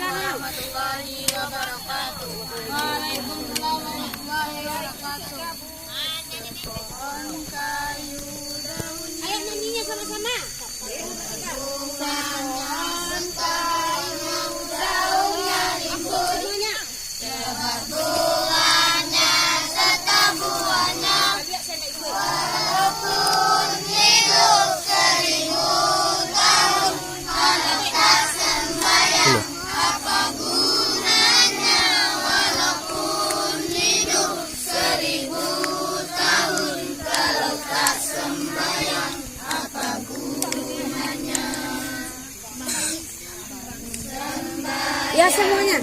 warahmatullahi wabarakatuh. Waalaikumsalam warahmatullahi wabarakatuh. Pohon kayu daun. Ayo nyanyinya sama-sama. Pohon kayu daunnya rimbun. Sebar bunganya serta buahnya. Walaupun hidup 1000 tahun, kalau tak sembahyang, apa gunanya? Walaupun hidup 1000 tahun, kalau tak sembahyang, apa gunanya? Ya semuanya.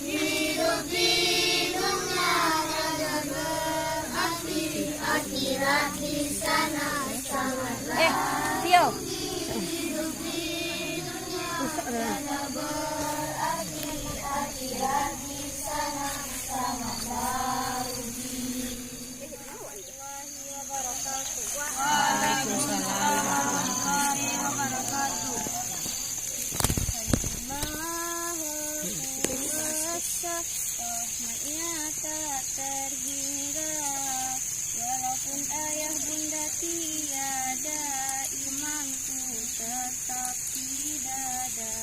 Hidup di dunia raga berarti, akhirat di sana sangatlah. Tio. Hidup di dunia raga berarti, akhirat di sana sangatlah rugi. Waalaikumsalam warahmatullahi wabarakatuh. Rahmatnya tak terhingga, walaupun ayah bunda tiada, imanku tetap tidak ada.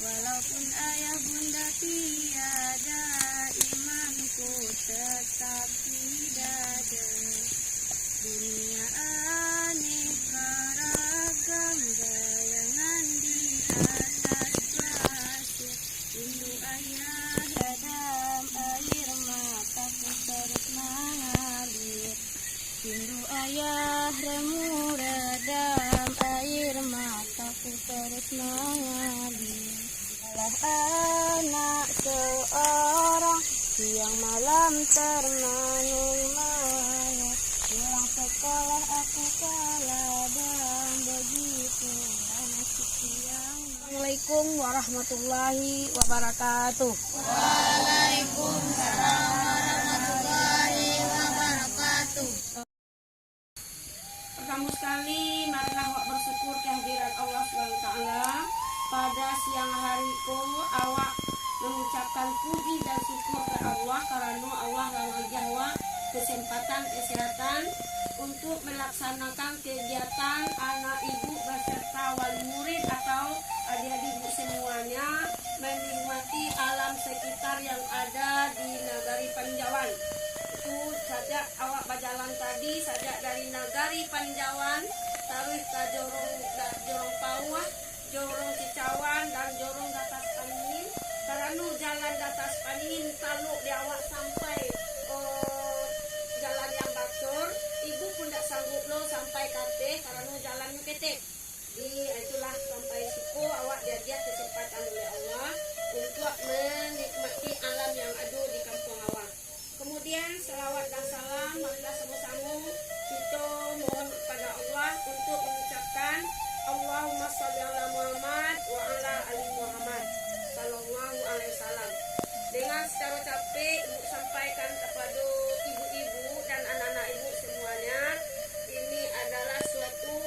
Walaupun ayah bunda tiada, imanku tetap tidak ada. Dunia aneka ragam, bayangan di atas pasir. Rindu ayah redam air mataku terus mengalir. Rindu ayah redam air mataku terus mengalir. Alah anak seorang siang malam termanung-manung. Pulang sekolah aku kalah dan begitu nasib siang. Assalamualaikum warahmatullahi wabarakatuh. Waalaikumsalam warahmatullahi wabarakatuh. Pertama sekali, marilah awak bersyukur kehadiran Allah SWT. Pada siang hari ko, awak mengucapkan puji dan syukur ke Allah karena Allah memberi awak kesempatan kesehatan untuk melaksanakan kegiatan anak ibu beserta wali murid atau adik-adik ibu semuanya menikmati alam sekitar yang ada di Nagari Panjawan. Itu sajak awak berjalan tadi, sajak dari Nagari Panjawan taruh ke Jorong Pawah, Jorong Cicawan dan Jorong Datas Paningin. Karena jalan Datas Paningin taluk di awak sampai jalan yang bacor, ibu pun tak sanggup lo sampai kafe karena jalannya ketek. Jadi itulah sampai siku awak dia kesempatan oleh Allah untuk menikmati alam yang ada di kampung awak. Kemudian selawat dan salam marilah sama-sama kita mohon kepada Allah untuk mengucapkan Allahumma sholli ala Muhammad wa ala ali Muhammad sallallahu alaihi wasallam. Dengan secara capek ibu sampaikan kepada ibu-ibu dan anak-anak ibu semuanya, ini adalah suatu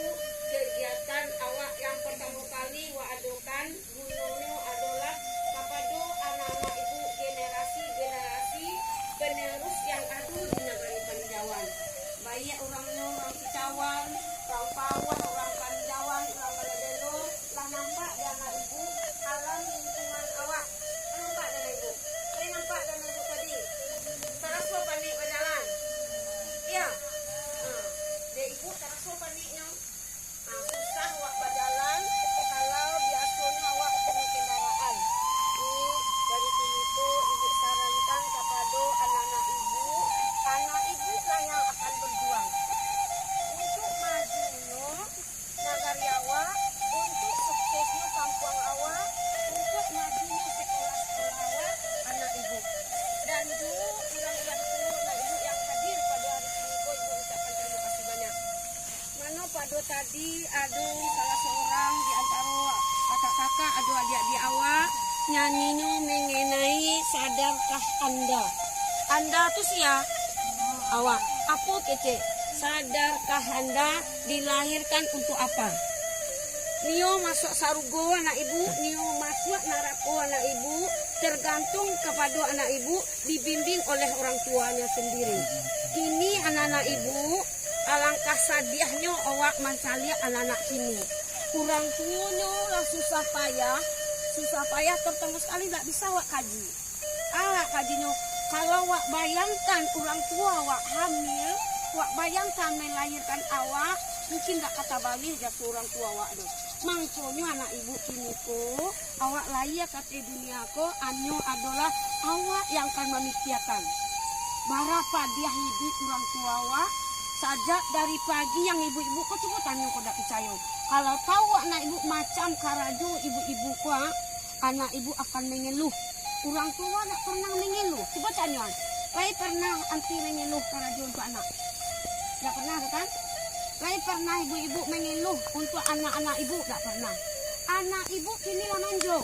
kegiatan awak yang pertama kali wa adokan gunanya adalah kepada anak-anak ibu generasi penerus yang ada di Nagari Panjawan. Baik orangnya orang Cicawan, orang Pawah, orang Panjawan, orang Baladelo, lah nampak di anak ibu alam lingkungan awak. Nampak dan ibu. Nampak dan ibu tadi. Terasa panik berjalan. Iya. Dia ibu terasa paniknya. Susah awak berjalan kalau biasanya awak punya kendaraan. Dari sini tu ibu sarankan kepada anak-anak ibu lah yang akan berjuang untuk majunya nagari awak, untuk suksesnya kampung awak, untuk majunya sekolah-sekolah awak, anak ibu. Dan dulu ilang-ilang semua ibu yang hadir pada hari ini, ibu ucapkan terima kasih banyak. Mana pada tadi ada salah seorang di antara kakak-kakak, ada adik-adik awak nyanyinya mengenai sadarkah Anda. Anda tuh siapa? Awak. Apa kece? sadarkah Anda dilahirkan untuk apa? Nio masuk sarugo anak ibu, nio masuk narako anak ibu, tergantung kepada anak ibu, dibimbing oleh orang tuanya sendiri. Kini anak-anak ibu, alangkah sadiahnya awak mencari anak-anak kini. Kurang tuanya lah susah payah terutama sekali tak bisa awak kaji. Kajinya, kalau awak bayangkan orang tua awak hamil, awak bayangkan melahirkan awak, mungkin tak kata balik ya ke orang tua awak tu. Mangkonya anak ibu kini ko, awak lahir kata dunia ko, anyo adalah awak yang akan memikirkan. Berapa dia hidup orang tua awak, sajak dari pagi yang ibu-ibu ko coba tanya ko tak percaya. Kalau tahu anak ibu macam karaju ibu-ibu ko, anak ibu akan mengeluh. Orang tua tak pernah mengeluh. Coba tanya, saya pernah anti mengeluh karaju untuk anak? Tak pernah kan? Saya pernah ibu-ibu mengeluh untuk anak-anak ibu? Tak pernah. Anak ibu kini lah manjo.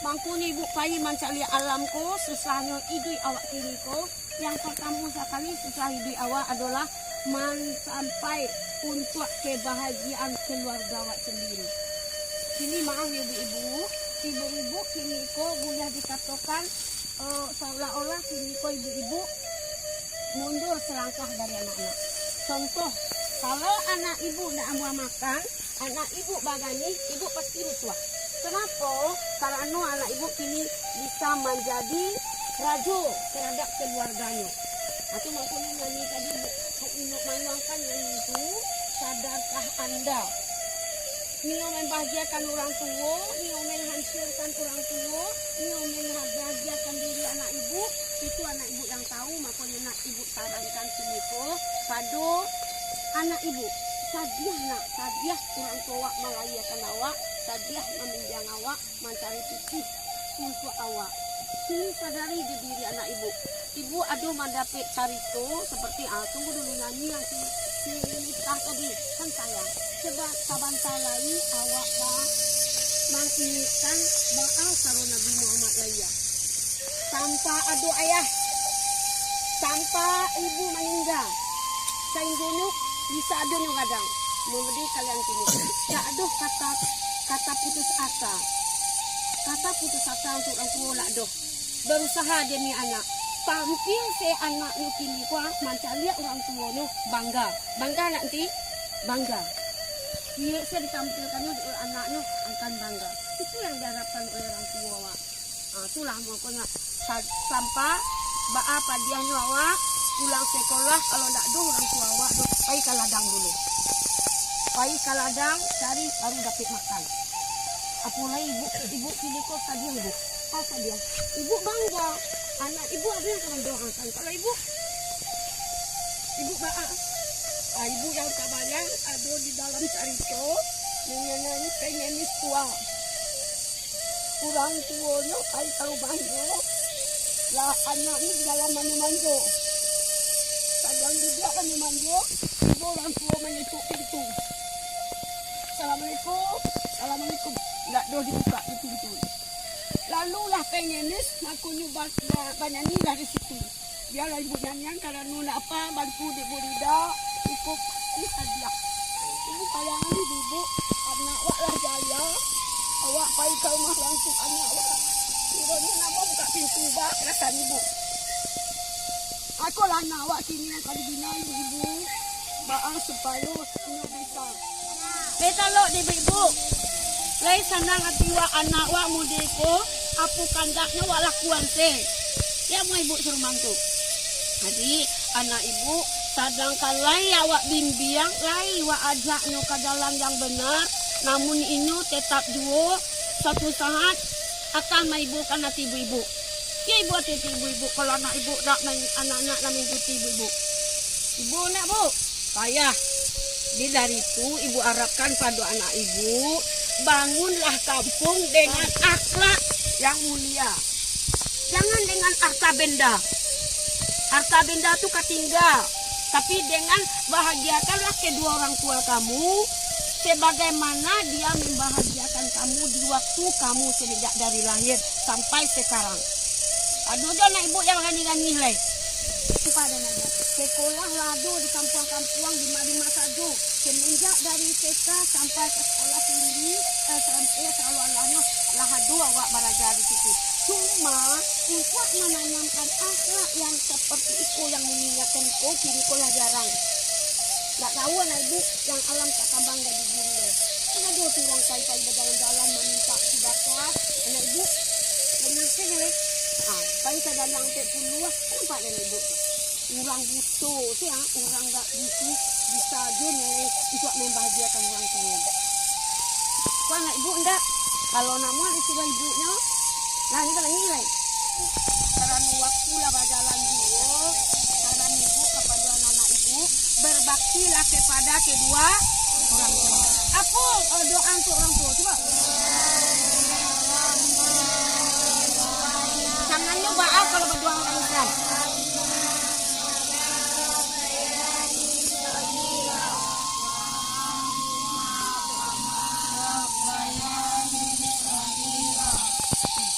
Bangkunya ibu pagi mencari alam ko, susahnya hidup awak kini ko. Yang pertama sekali susah hidup awak adalah sampai untuk kebahagiaan keluarga awak sendiri. Kini maaf ibu-ibu kini ko boleh dikatakan seolah-olah kini ko ibu-ibu mundur selangkah dari anak-anak. Contoh, kalau anak ibu tidak mau makan, anak ibu bagani, ibu pasti rusuh. Kenapa? Karena anak ibu kini bisa menjadi rajo terhadap keluarganya. Aku maksudnya nyanyi tadi, Inok menangkan yang itu, sadarkah Anda? Nio membahagiakan orang tua, Nio menghancurkan orang tua, Nio membahagiakan diri anak ibu. Itu anak ibu yang tahu, makanya anak ibu sarankan sini ko pada anak ibu. Sadiah orang tua melayakan awak, sadiah meminjam awak, mencari titik untuk awak. Kini sadari di diri anak ibu. Ibu aduh mendapat carito seperti tunggu dulu nyanyi yang si Miftah tadi kan sayang. Sebab sabanta lain awak menginginkan baal karo Nabi Muhammad laya. Tanpa aduh ayah, tanpa ibu meninggal, saing gunuk bisa aduh yang kadang. Mengerti kalian kini. Tak aduh kata putus asa. Kata putus asa untuk orang tua nak doh. Berusaha demi anak. Tampil se anak ni kini kuah macam lihat orang tua ni bangga nanti bangga. Dia saya ditampilkannya oleh anaknya akan bangga. Itu yang diharapkan oleh orang tua awak. Itulah pokoknya sampai apa dianya awak pulang sekolah kalau tak do orang tua awak do pergi ke ladang dulu. Pergi ke ladang cari baru dapat makan. Apalagi ibu kini kok tadi ibu. Apa dia? Ibu bangga. Anak ibu ada yang akan doakan. Kalau ibu ibu yang kabarnya ada di dalam cerita mengenai pengemis tua. Orang tuanya kali tahu bangga lah anak ini di dalam manu-manjo. Kadang juga manu-manjo, ibu orang tua menutup pintu. Assalamualaikum. Tak do dibuka pintu. Lalulah pengemis aku nyoba banyanyi dari situ. Biarlah ibu nyanyian karena nuna apa bantu di burida ikut ini hadiah. Ibu kayangan ibu anak awak lah jaya. Awak pergi ke rumah langsung anak awak. Kiranya nama buka pintu bak rasan ibu. Aku lah anak awak kini yang kali bina ibu. Baang supaya ini bisa. Beta lo di ibu. Lai sanang atiwa anak awak mudeko. Apu kandaknya wak lakuan se. Ya mau ibu suruh mantu. Jadi anak ibu sedangkan lai awak bimbing, lai wak ajaknya ke dalam yang benar. Namun ini tetap duo satu saat akan maibukan hati ibu-ibu. Ya ibu hati ibu-ibu kalau anak ibu tak anak-anak nak mengikuti ibu-ibu. Ibu nak bu, payah. Di dari itu ibu harapkan pada anak ibu bangunlah kampung dengan akhlak yang mulia. Jangan dengan harta benda. Harta benda itu ketinggal. Tapi dengan bahagiakanlah kedua orang tua kamu sebagaimana dia membahagiakan kamu di waktu kamu sejak dari lahir sampai sekarang. Aduh, anak ibu yang gani-gani lah. pada nada. Sekolah lado di kampung-kampung di mana saja. Semenjak dari TK sampai ke sekolah tinggi sampai selalu lahadu awak belajar di situ. Cuma untuk menanamkan akhlak yang seperti itu yang mengingatkan kau kini kau lah jarang. Tak tahu anak ibu yang alam tak tambang dari diri dia. Kan ada orang pai-pai berjalan-jalan meminta sedekah. Anak ibu benar sih leh. Pai sedang sampai puluh nampak anak ibu. Orang butuh sih orang tak bisa aja nilai untuk membahagiakan orang tua. Kau anak ibu enggak? Kalau nama disuruh ibunya, lah ini kalau nilai. Karena waktu lah berjalan dulu, karena ibu kepada anak ibu berbaktilah kepada kedua orang tua. Apa doa untuk orang tua? Coba. Tangannya baal kalau berdoa orang Islam.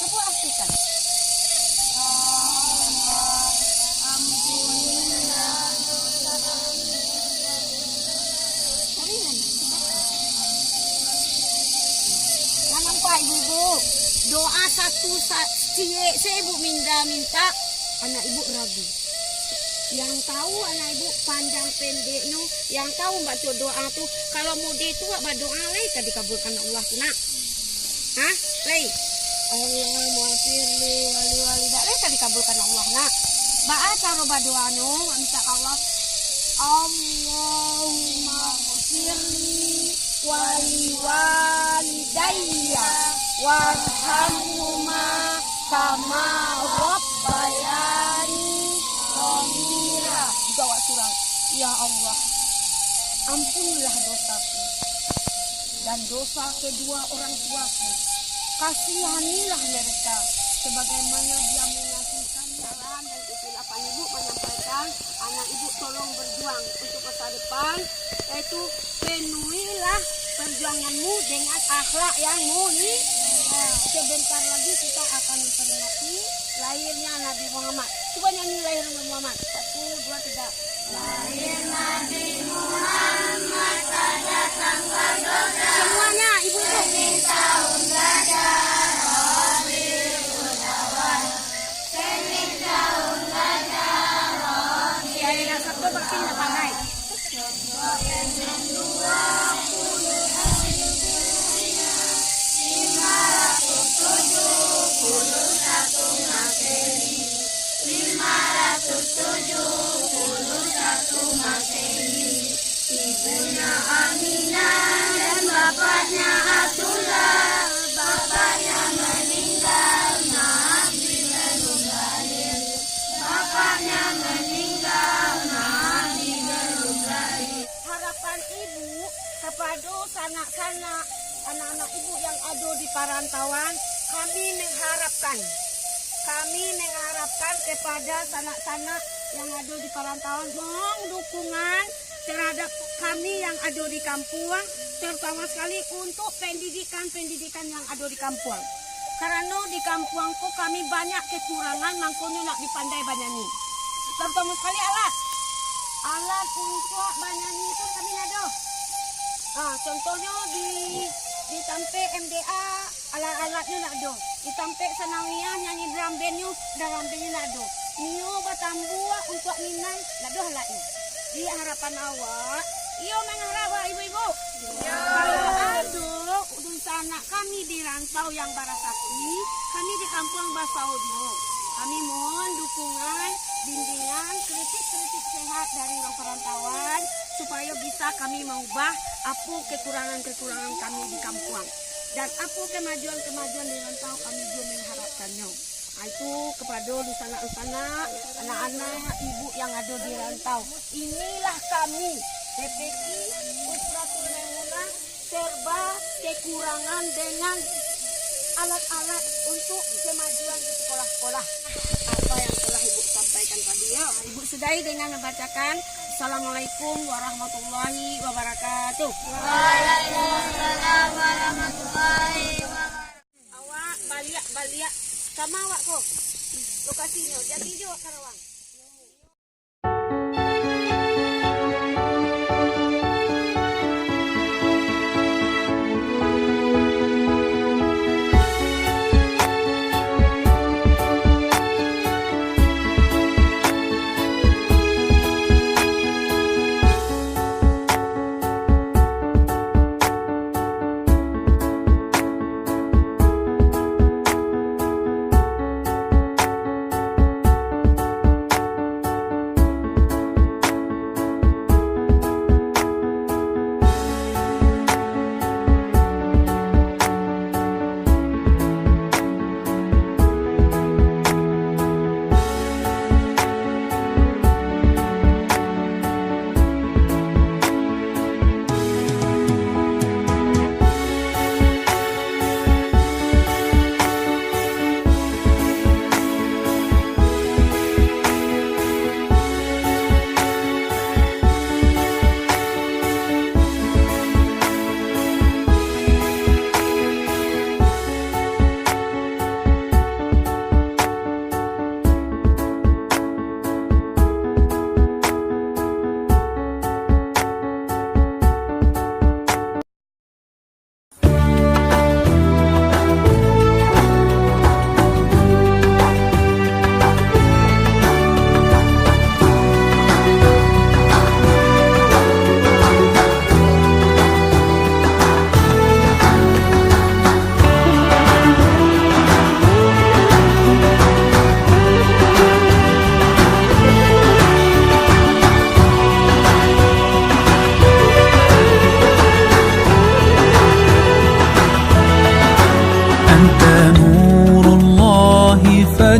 Coba artikan. Nampak ibu-ibu doa satu saya ibu minta anak ibu ragu. Yang tahu anak ibu panjang pendek no, yang tahu baca doa tu kalau mau dia tu buat doa lagi kan dikabulkan Allah tu nak. Hah? Lagi. Allah maafirli wali dak lagi kan dikabulkan Allah nak. Ba'a cara berdoa no minta Allah Allahumma maafirli walidayya warhamhuma kama rabbayani shaghira. Bawa surat. Ya Allah, ampunilah dosaku dan dosa kedua orang tuaku. Kasihanilah mereka sebagaimana dia mengasihi kami. Saran dan istilah ibu menyampaikan anak ibu tolong berjuang untuk masa depan, yaitu penuhilah perjuanganmu dengan akhlak yang mulia. Sebentar lagi kita akan memperingati lahirnya Nabi Muhammad. Coba nyanyi lahir Nabi Muhammad. 1, 2, 3. Lahir Nabi Muhammad pada tanggal 12. Semuanya ibu-ibu. Senin tahun gajah, Rabiul Awal. Senin tahun gajah, Rabiul Awal. Yang satu berarti tidak pandai. Ibunya Aminah dan bapaknya Abdullah. Bapaknya meninggal, Nabi belum lahir. Bapaknya meninggal, Nabi belum lahir. Harapan ibu kepada sanak-sanak anak-anak ibu yang ada di perantauan, kami mengharapkan kepada sanak-sanak yang ada di perantauan mohon dukungan terhadap kami yang ada di kampung, terutama sekali untuk pendidikan yang ada di kampung. Karena di kampungku kami banyak kekurangan, makanya nak dipandai banyani. Terutama sekali alat untuk banyani itu kami ada. Contohnya di Tampe MDA alat-alatnya nak ada. Di Tampe Sanawiyah nyanyi drum bandnya nak ada. Nio batambu untuk minang nak ada alatnya. Di harapan awak, iyo mengharap ibu-ibu. Ya. Kalau ada urusan anak kami di rantau yang barasakti, kami di kampung Basaudio. Kami mohon dukungan, bimbingan, kritik sehat dari orang perantauan supaya bisa kami mengubah apa kekurangan-kekurangan kami di kampung. Dan apa kemajuan-kemajuan di rantau kami juga mengharapkannya. Itu kepada lusana-lusana, anak-anak, ibu yang ada di rantau. Inilah kami, PPK Usratul Maimunah, serba kekurangan dengan alat-alat untuk kemajuan di sekolah-sekolah. Apa yang telah Ibu sampaikan tadi ya. Ibu sudahi dengan membacakan Assalamualaikum warahmatullahi wabarakatuh. Waalaikumsalam warahmatullahi wabarakatuh. Awak baliak kama awak kok. Lokasinya jadi juga Karawang.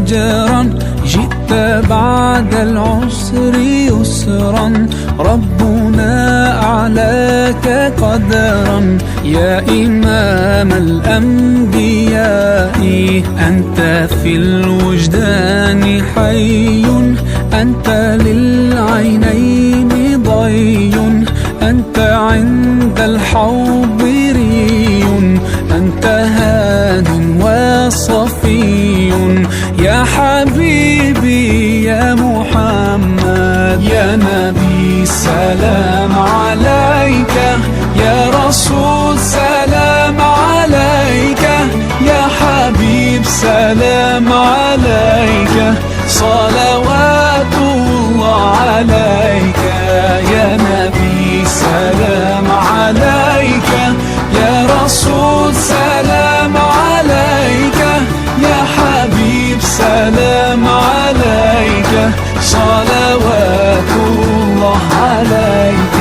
أجرا جئت بعد العسر يسرا ربنا أعلاك قدرا يا إمام الأنبياء أنت في الوجدان حي أنت للعينين ضي أنت عند الحوض ري أنت هاد وصفي يا حبيبي يا محمد يا نبي سلام عليك يا رسول سلام عليك يا حبيب سلام عليك صلوات الله عليك يا نبي سلام عليك يا رسول سلام عليك يا حبيب سلام عليك صلوات الله عليك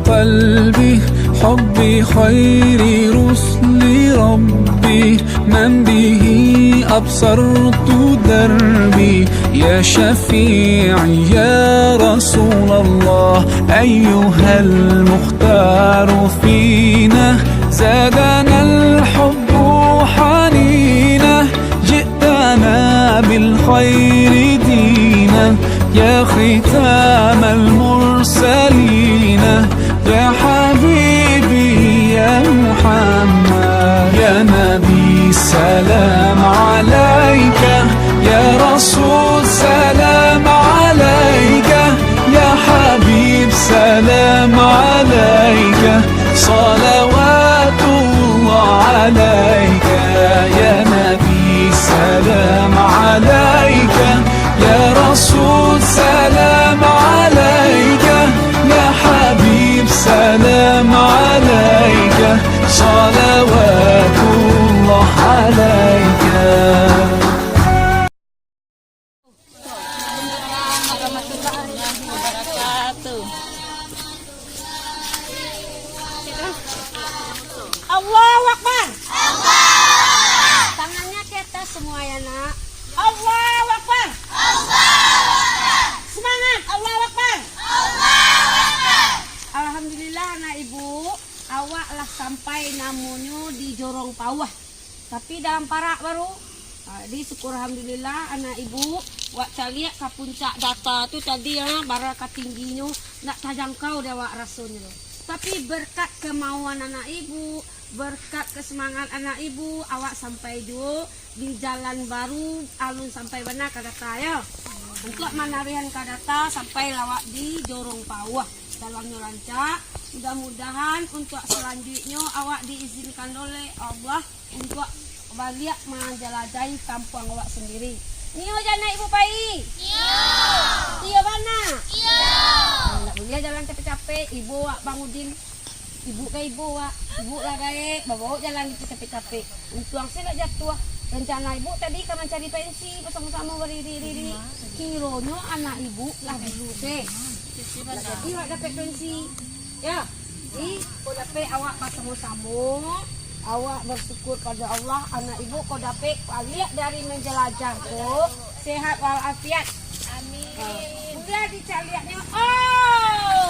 قلبي حبي خير رسل ربي من به أبصرت دربي يا شفيعي يا رسول الله أيها المختار فينا زادنا الحب حنينا جئتنا بالخير دينا يا ختام المرسلين يا حبيبي يا محمد يا نبي سلام عليك يا رسول سلام عليك يا حبيب سلام عليك صلوات الله عليك يا نبي سلام عليك يا رسول سلام عليك يا حبيب سلام عليك صلوات الله عليك Allahu Akbar. Tangannya ke atas semua ya nak. Allahu Akbar. Semangat. Allahu Akbar. Alhamdulillah anak ibu, awaklah sampai namunyo di Jorong Pawah. Tapi dalam parak baru. Jadi syukur alhamdulillah anak ibu, wak caliak ke puncak data tu tadi ya, baraka tingginya nak terjangkau dia wak rasulnya. Tapi berkat kemauan anak ibu, berkat kesemangat anak ibu, awak sampai dulu di jalan baru alun sampai benar ke data ya. Untuk manarian ke data sampai lawak di Jorong Pawah. Dalamnya lancar, mudah-mudahan untuk selanjutnya awak diizinkan oleh Allah untuk balik menjelajahi kampung awak sendiri. Niyo jana ibu pai. Iya mana? Iya. Nak boleh jalan capek-capek, ibu wak bangudin. Ibu ke ibu wak, ibu lah gae, bawa jalan capek-capek. Untung saya nak jatuh. Rencana ibu tadi kan mencari pensi bersama-sama berdiri. Kironya anak ibu lah dulu teh. Jadi awak dapat pensi. Ya. Jadi kau dapat awak bersama-sama. Awak bersyukur pada Allah, anak ibu kau dapat balik dari menjelajah tu sehat walafiat. Amin. Udah dicariannya. Oh.